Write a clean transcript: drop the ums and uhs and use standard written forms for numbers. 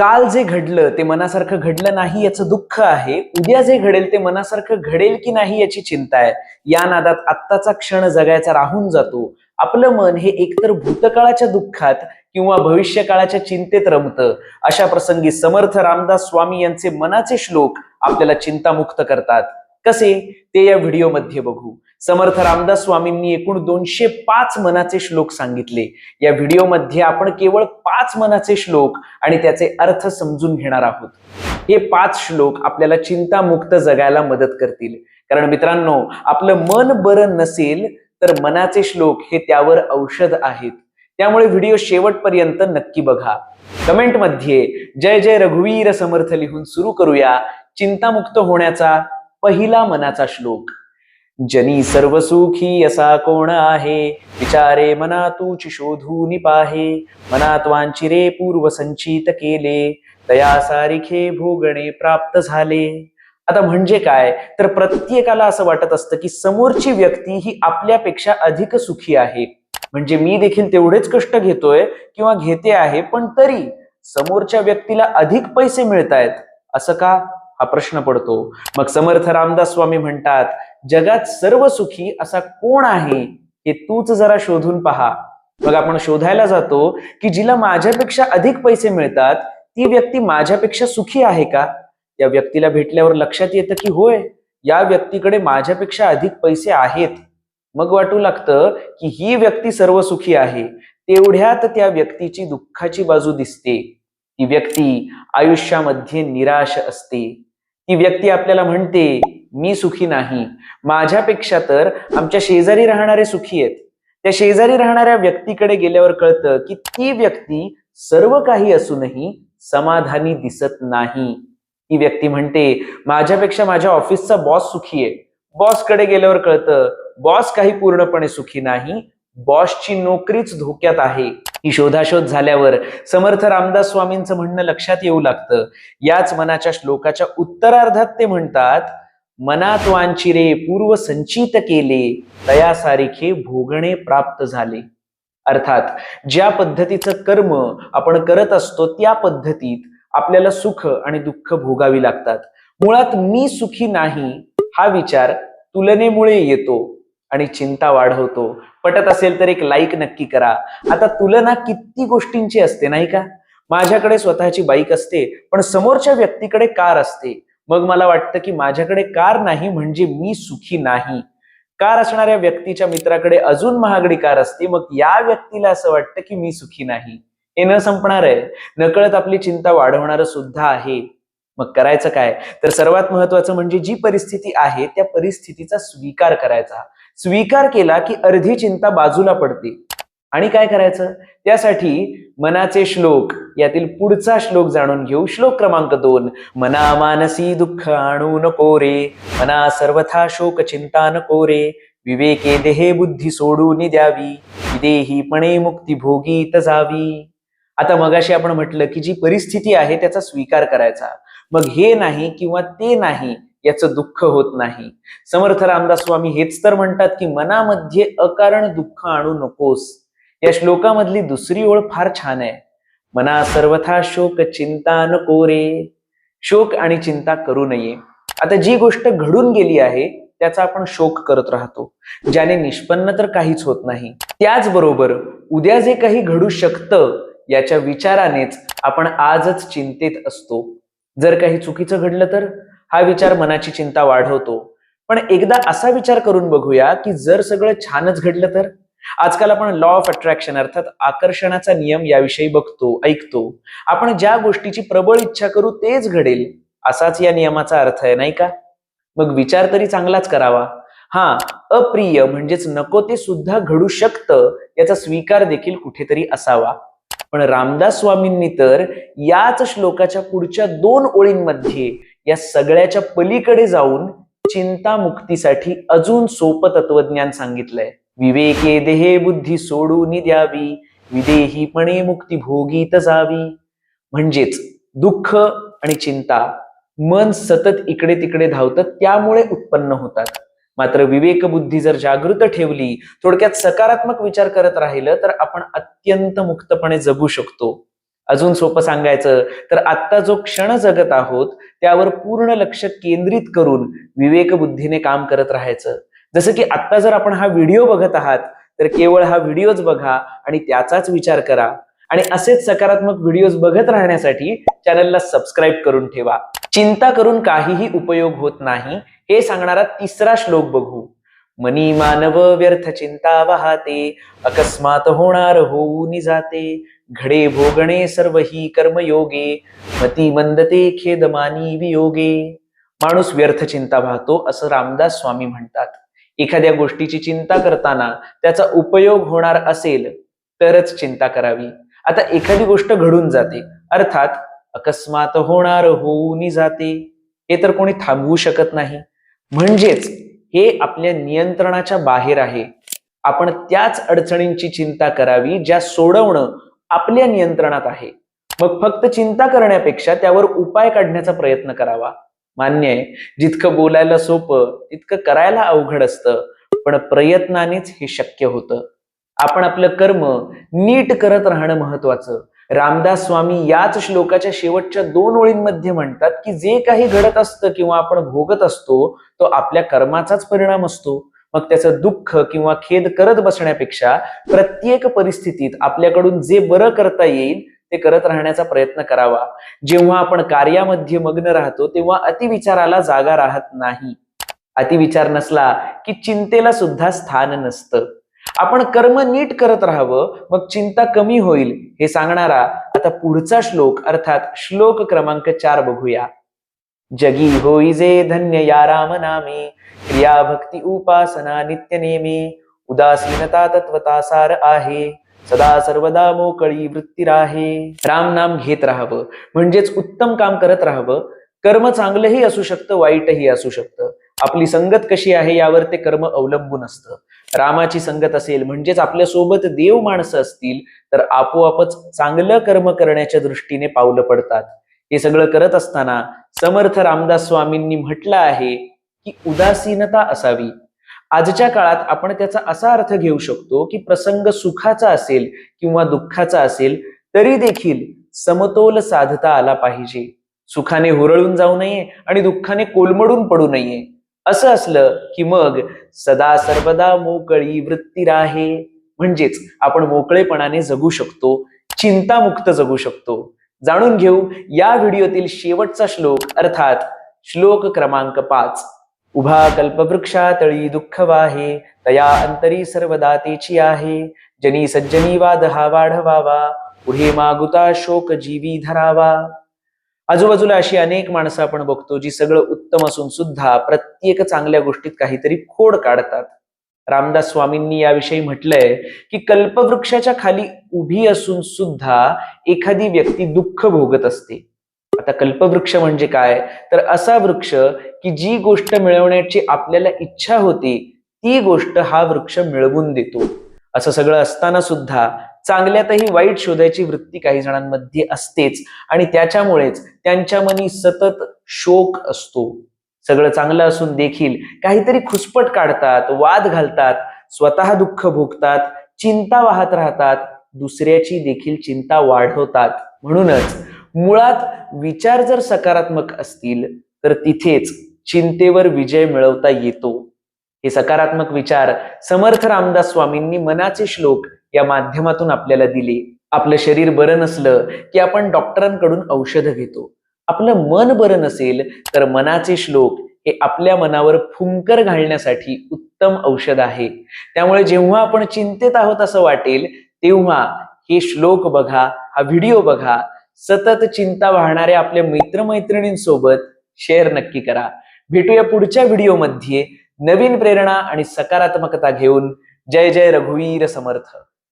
काल जे घडलं ते मनासारखं घडलं नाही याचं दुःख आहे, उद्या जे घडेल ते मनासारखं घडेल की नाही याची चिंता आहे. या नादात आत्ताचा क्षण जगायचा राहून जातो. आपलं मन हे एकतर भूतकाळाच्या दुःखात किंवा भविष्यकाळाच्या चिंतेत रमतं. अशा प्रसंगी समर्थ रामदास स्वामी यांचे मनाचे श्लोक आपल्याला चिंतामुक्त करतात. कसे ते या व्हिडिओमध्ये बघू. समर्थ रामदास स्वामींनी एकूण 205 मनाचे श्लोक सांगितले. या व्हिडिओमध्ये आपण केवळ 5 मनाचे श्लोक आणि त्याचे अर्थ समजून घेणार आहोत. हे 5 श्लोक आपल्याला चिंतामुक्त जगायला मदत करतील. कारण मित्रांनो, आपलं मन बरं नसेल तर मनाचे श्लोक हे त्यावर औषध आहेत. त्यामुळे व्हिडिओ शेवटपर्यंत नक्की बघा. कमेंटमध्ये जय जय रघुवीर समर्थ लिहून सुरू करूया चिंतामुक्त होण्याचा पहिला मनाचा श्लोक. जनी सर्व सुखी असा कोण आहे, विचारे मना तूची शोधून पाहे. मनात वांचिरे पूर्व संचित केले, तया सारिखे भोगणे प्राप्त झाले. आता म्हणजे काय तर प्रत्येकाला असं वाटत असतं की समोरची व्यक्ती ही आपल्यापेक्षा अधिक सुखी आहे. म्हणजे मी देखील तेवढेच कष्ट घेतोय किंवा घेते आहे, पण तरी समोरच्या व्यक्तीला अधिक पैसे मिळतायत. असं का हा प्रश्न पडतो. मग समर्थ रामदास स्वामी म्हणतात, जगात सर्व सुखी असा कोण आहे हे तूच जरा शोधून पहा. मग आपण शोधायला जातो की जिला माझ्यापेक्षा अधिक पैसे मिळतात ती व्यक्ती माझ्यापेक्षा सुखी आहे का. या व्यक्तीला भेटल्यावर लक्षात येतं की होय, या व्यक्तीकडे माझ्यापेक्षा अधिक पैसे आहेत. मग वाटू लागतं की ही व्यक्ती सर्व सुखी आहे. तेवढ्यात त्या व्यक्तीची दुःखाची बाजू दिसते. ती व्यक्ती आयुष्यामध्ये निराश असते. ती व्यक्ती आपल्याला म्हणते, मी सुखी नाही, माझ्यापेक्षा तर आमच्या शेजारी राहणारे सुखी आहेत. त्या शेजारी राहणाऱ्या व्यक्तीकडे गेल्यावर कळतं की ती व्यक्ती सर्व काही असूनही समाधानी दिसत नाही. ती व्यक्ती म्हणते, माझ्यापेक्षा माझ्या ऑफिसचा बॉस सुखी आहे. बॉस कडे गेल्यावर कळतं बॉस काही पूर्णपणे सुखी नाही, बॉसची नोकरीच धोक्यात आहे. ही शोधाशोध झाल्यावर समर्थ रामदास स्वामींचं म्हणणं लक्षात येऊ लागतं. याच मनाच्या श्लोकाच्या उत्तरार्धात ते म्हणतात, मनात वांचिरे पूर्व संचित केले, तया सारिखे भोगणे प्राप्त झाले. अर्थात ज्या पद्धतीचं कर्म आपण करत असतो त्या पद्धतीत आपल्याला सुख आणि दुःख भोगावी लागतात. मुळात मी सुखी नाही हा विचार तुलनेमुळे येतो आणि चिंता वाढवतो. पटत असेल तर एक लाईक नक्की करा. आता तुलना किती गोष्टींची असते नाही का. माझ्याकडे स्वतःची बाईक असते पण समोरच्या व्यक्तीकडे कार असते. मग मला वाटतं की माझ्याकडे कार नाही म्हणजे मी सुखी नाही. कार असणाऱ्या व्यक्तीच्या मित्राकडे अजून महागडी कार असते, मग या व्यक्तीला असं वाटतं की मी सुखी नाही. हे न संपणार आहे. नकळत आपली चिंता वाढवणारं सुद्धा आहे. मग करायचं काय तर सर्वात महत्वाचं म्हणजे जी परिस्थिती आहे त्या परिस्थितीचा स्वीकार करायचा. स्वीकार केला की अर्धी चिंता बाजूला पडते. आणि काय करायचं त्यासाठी मनाचे श्लोक यातील पुढचा श्लोक जाणून घेऊ. श्लोक क्रमांक 2. मना मानसी दुःख आणू नको रे, मना सर्वथा शोक चिंता नको रे. विवेके देहे बुद्धी सोडून द्यावी, विदेहीपणे मुक्ती भोगीत जावी. आता मगाशी आपण म्हटलं की जी परिस्थिती आहे त्याचा स्वीकार करायचा. मग हे नाही किंवा ते नाही याचं दुःख होत नाही. समर्थ रामदास स्वामी हेच तर म्हणतात की मनामध्ये अकारण दुःख आणू नकोस. या श्लोकामधली दुसरी ओळ फार छान आहे. मना सर्वथा शोक चिंता नको रे. शोक आणि चिंता करू नये. आता जी गोष्ट घडून गेली आहे त्याचा आपण शोक करत राहतो, ज्याने निष्पन्न तर काहीच होत नाही. त्याचबरोबर उद्या जे काही घडू शकतं याच्या विचारानेच आपण आजच चिंतेत असतो. जर काही चुकीचं घडलं तर हा विचार मनाची चिंता वाढवतो. पण एकदा असा विचार करून बघूया की जर सगळं छानच घडलं तर. आजकाल आपण लॉ ऑफ अट्रॅक्शन अर्थात आकर्षणाचा नियम याविषयी बघतो, ऐकतो. आपण ज्या गोष्टीची प्रबळ इच्छा करू तेच घडेल असाच या नियमाचा अर्थ आहे नाही का. मग विचार तरी चांगलाच करावा. हा, अप्रिय म्हणजेच नको ते सुद्धा घडू शकतं याचा स्वीकार देखील कुठेतरी असावा. पण रामदास स्वामींनी तर याच श्लोकाच्या पुढच्या 2 ओळींमध्ये या सगळ्याच्या पलीकडे जाऊन चिंतामुक्तीसाठी अजून सोपं तत्वज्ञान सांगितलंय. विवेके देहे बुद्धी सोडून द्यावी, विदेहीपणे मुक्ती भोगीत जावी. म्हणजेच दुःख आणि चिंता मन सतत इकडे तिकडे धावतं त्यामुळे उत्पन्न होतात. मात्र विवेक बुद्धी जर जागृत ठेवली, थोडक्यात सकारात्मक विचार करत राहिलं तर आपण अत्यंत मुक्तपणे जगू शकतो. अजून सोपं सांगायचं तर आत्ता जो क्षण जगत आहोत त्यावर पूर्ण लक्ष केंद्रित करून विवेकबुद्धीने काम करत राहायचं. जसं की आत्ता जर आपण हा व्हिडिओ बघत आहात तर केवळ हा व्हिडिओच बघा आणि त्याचाच विचार करा. आणि असेच सकारात्मक व्हिडिओज बघत राहण्यासाठी चॅनलला सबस्क्राईब करून ठेवा. चिंता करून काहीही उपयोग होत नाही हे सांगणारा तिसरा श्लोक बघू. मनी मानव व्यर्थ चिंता वाहते, अकस्मात होणार होऊन जाते. घडे भोगणे सर्व ही कर्मयोगे, मती मंदते खेदमानी वियोगे. माणूस व्यर्थ चिंता वाहतो असं रामदास स्वामी म्हणतात. एखाद्या गोष्टीची चिंता करताना त्याचा उपयोग होणार असेल तरच चिंता करावी. आता एखादी गोष्ट घडून जाते, अर्थात अकस्मात होणार होऊन जाते, हे तर कोणी थांबवू शकत नाही. म्हणजेच हे आपल्या नियंत्रणाच्या बाहेर आहे. आपण त्याच अडचणींची चिंता करावी ज्या सोडवणं आपल्या नियंत्रणात आहे. मग फक्त चिंता करण्यापेक्षा त्यावर उपाय काढण्याचा प्रयत्न करावा. मान्य आहे, जितकं बोलायला सोपं तितकं करायला अवघड असतं, पण प्रयत्नानेच हे शक्य होतं. आपण आपलं कर्म नीट करत राहणं महत्वाचं. रामदास स्वामी याच श्लोकाच्या शेवटच्या 2 ओळींमध्ये म्हणतात की जे काही घडत असतं किंवा आपण भोगत असतो तो आपल्या कर्माचाच परिणाम असतो. मग त्याचं दुःख किंवा खेद करत बसण्यापेक्षा प्रत्येक परिस्थितीत आपल्याकडून जे बरं करता येईल ते करत राहण्याचा प्रयत्न करावा. जेव्हा आपण कार्यामध्ये मग्न राहतो तेव्हा अतिविचाराला जागा राहत नाही. अतिविचार नसला की चिंतेला सुद्धा स्थान नसतं. आपण कर्म नीट करत राहावं, मग चिंता कमी होईल हे सांगणारा आता पुढचा श्लोक अर्थात श्लोक क्रमांक 4 बघूया. जगी होईजे धन्य या राम नामे, क्रिया भक्ती उपासना नित्य नेमे. उदासीनता तत्वता सार आहे, सदा सर्वदा मोकळी वृत्ती राहे. राम नाम घेत राहावं म्हणजेच उत्तम काम करत राहावं. कर्म चांगलंही असू शकतं, वाईटही असू शकतं. आपली संगत कशी आहे यावर ते कर्म अवलंबून असतं. रामाची संगत असेल म्हणजेच आपल्या सोबत देव माणसं असतील तर आपोआपच चांगलं कर्म करण्याच्या दृष्टीने पावलं पडतात. हे सगळं करत असताना समर्थ रामदास स्वामींनी म्हटलं आहे की उदासीनता असावी. आजच्या काळात आपण त्याचा असा अर्थ घेऊ शकतो की प्रसंग सुखाचा असेल किंवा दुःखाचा असेल तरी देखील समतोल साधता आला पाहिजे. सुखाने हुरळून जाऊ नये आणि दुःखाने कोलमडून पडू नये. असं असलं की मग सदा सर्वदा मोकळी वृत्ती राहे, म्हणजेच आपण मोकळेपणाने जगू शकतो, चिंतामुक्त जगू शकतो. जाणून घेऊ या व्हिडिओतील शेवटचा श्लोक अर्थात श्लोक क्रमांक 5. उभा कल्पवृक्षा तळी दुःख वाहे, तया अंतरी सर्वदा तेची आहे. जनी सज्जनी वाद हा वाढवावा, पुढे मागुता शोक जीवी धरावा. आजूबाजूला अशी अनेक माणसं आपण बघतो जी सगळं उत्तम असून सुद्धा प्रत्येक चांगल्या गोष्टीत काहीतरी खोड काढतात. रामदास स्वामींनी याविषयी म्हटलंय की कल्पवृक्षाच्या खाली उभी असून सुद्धा एखादी व्यक्ती दुःख भोगत असते. आता कल्पवृक्ष म्हणजे काय तर असा वृक्ष की जी गोष्ट मिळवण्याची आपल्याला इच्छा होती ती गोष्ट हा वृक्ष मिळवून देतो. असं सगळं असताना सुद्धा चांगल्यातही वाईट शोधायची वृत्ती काही जणांमध्ये असतेच आणि त्याच्यामुळेच त्यांच्या मनी सतत शोक असतो. सगळं चांगलं असून देखील काहीतरी खुसपट काढतात, वाद घालतात, स्वतः दुःख भोगतात, चिंता वाहत राहतात, दुसऱ्याची देखील चिंता वाढवतात. म्हणूनच मुळात विचार जर सकारात्मक असतील तर तिथेच चिंतेवर विजय मिळवता येतो. हे सकारात्मक विचार समर्थ रामदास स्वामींनी मनाचे श्लोक या माध्यमातून आपल्याला दिले. आपलं शरीर बरं नसलं की आपण डॉक्टरांकडून औषध घेतो. आपलं मन बरं नसेल तर मनाचे श्लोक हे आपल्या मनावर फुंकर घालण्यासाठी उत्तम औषध आहे. त्यामुळे जेव्हा आपण चिंतेत आहोत असं वाटेल तेव्हा हे श्लोक बघा, हा व्हिडिओ बघा. सतत चिंता वाहणाऱ्या आपल्या मित्रमैत्रिणींसोबत शेअर नक्की करा. भेटूया पुढच्या व्हिडिओमध्ये नवीन प्रेरणा आणि सकारात्मकता घेऊन. जय जय रघुवीर समर्थ.